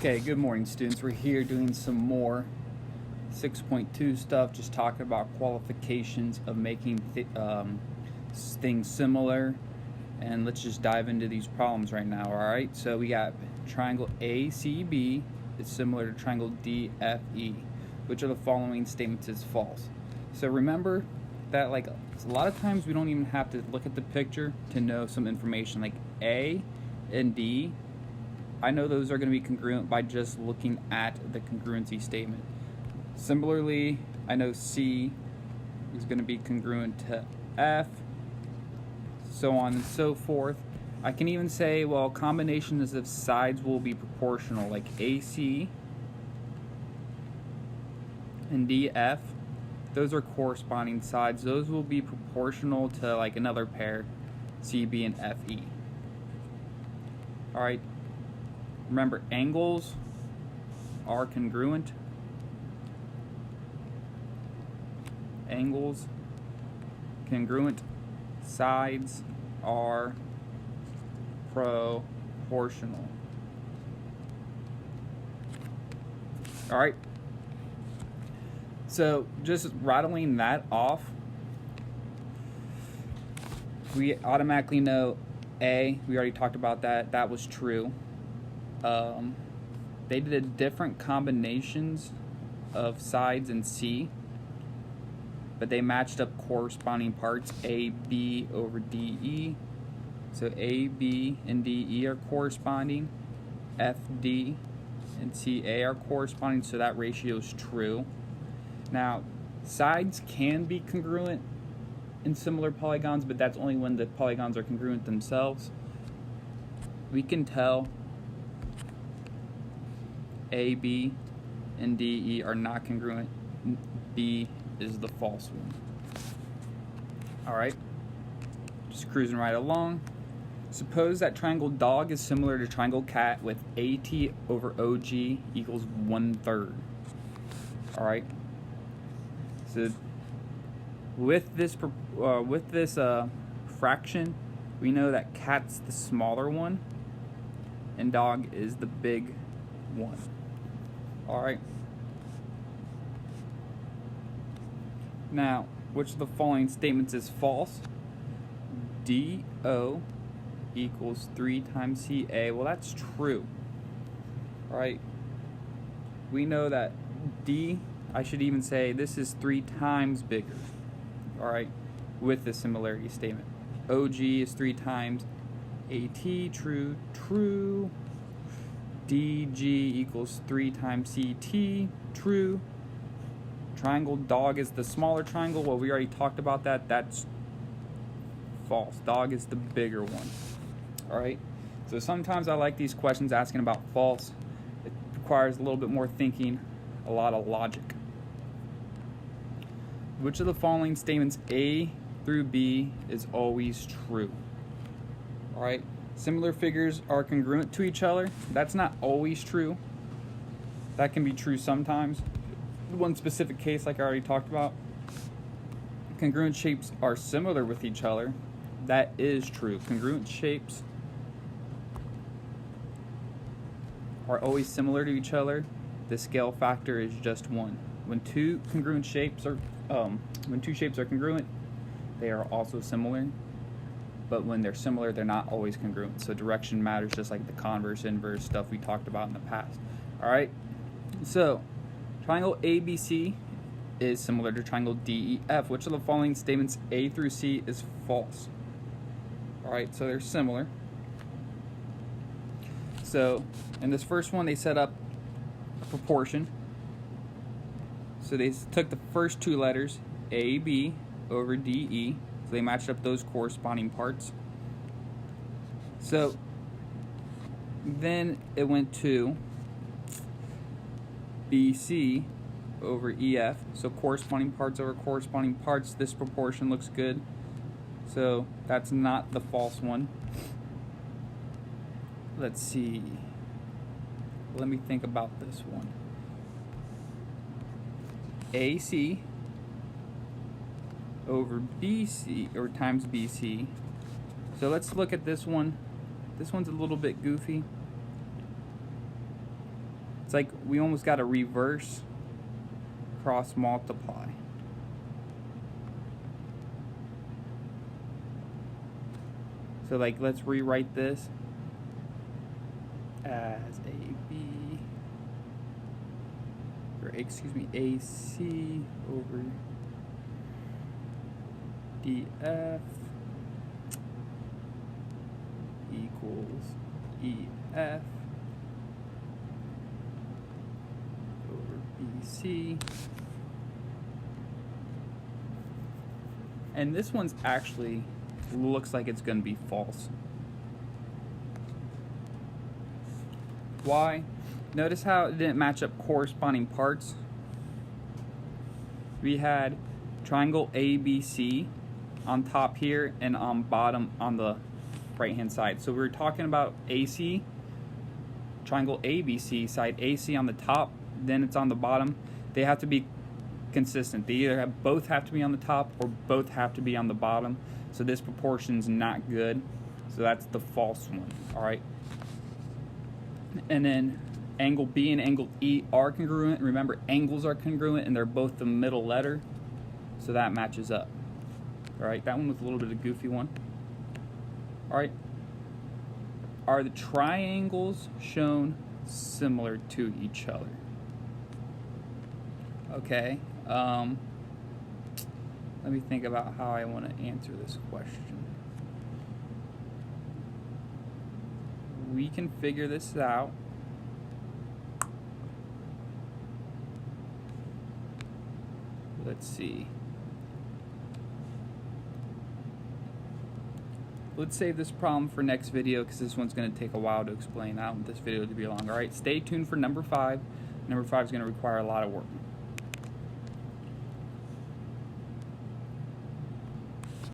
Okay, good morning, students. We're here doing some more 6.2 stuff, just talking about qualifications of making things similar. And let's just dive into these problems right now, all right? So we got triangle ACB is similar to triangle DFE. Which of the following statements is false? So remember that a lot of times we don't even have to look at the picture to know some information. Like A and D, I know those are going to be congruent by just looking at the congruency statement. Similarly, I know C is going to be congruent to F, so on and so forth. I can even say, well, combinations of sides will be proportional, like AC and DF. Those are corresponding sides. Those will be proportional to like another pair, CB and FE. All right. Remember, angles are congruent. Angles congruent. Sides are proportional. All right. So just rattling that off, we automatically know A, we already talked about that. That was true. They did different combinations of sides in C, but they matched up corresponding parts, A, B over D, E. So A, B, and D, E are corresponding. F, D, and C, A are corresponding, so that ratio is true. Now, sides can be congruent in similar polygons, but that's only when the polygons are congruent themselves. We can tell A, B, and D, E are not congruent. B is the false one. All right, just cruising right along. Suppose that triangle dog is similar to triangle cat with AT over OG equals 1/3. All right. So with this fraction, we know that cat's the smaller one and dog is the big one. All right. Now, which of the following statements is false? DO equals 3 times CA. Well, that's true. All right. We know that D, I should even say this is 3 times bigger. All right, with the similarity statement. OG is 3 times AT, true, true. DG equals 3 times CT, true. Triangle dog is the smaller triangle. Well, we already talked about that. That's false. Dog is the bigger one. All right, so sometimes I like these questions asking about false. It requires a little bit more thinking, a lot of logic. Which of the following statements A through B is always true? All right, similar figures are congruent to each other. That's not always true. That can be true sometimes. One specific case, like I already talked about, congruent shapes are similar with each other. That is true. Congruent shapes are always similar to each other. The scale factor is just 1. When two shapes are congruent, they are also similar. But when they're similar, they're not always congruent. So direction matters, just like the converse, inverse stuff we talked about in the past. All right. So triangle ABC is similar to triangle DEF. Which of the following statements A through C is false? All right. So they're similar. So in this first one, they set up a proportion. So they took the first 2 letters, AB over DE, so they matched up those corresponding parts. So then it went to BC over EF, so corresponding parts over corresponding parts. This proportion looks good, so that's not the false one. Let's see. Let me think about this one. AC over BC, or times BC. So let's look at this one. This one's a little bit goofy. It's like we almost got to reverse cross multiply. So like let's rewrite this as AB, or excuse me, AC over DF equals EF over BC. And this one's actually looks like it's going to be false. Why? Notice how it didn't match up corresponding parts. We had triangle ABC on top here and on bottom on the right hand side. So we were talking about AC, triangle ABC, side AC on the top, then it's on the bottom. They have to be consistent. They either both have to be on the top or both have to be on the bottom. So this proportion's not good. So that's the false one. All right. And then angle B and angle E are congruent. Remember, angles are congruent and they're both the middle letter. So that matches up. All right, that one was a little bit of a goofy one. All right. Are the triangles shown similar to each other? Okay. Let me think about how I want to answer this question. We can figure this out. Let's see. Let's save this problem for next video because this one's going to take a while to explain. I don't want this video to be long. All right, stay tuned for number 5. Number 5 is going to require a lot of work.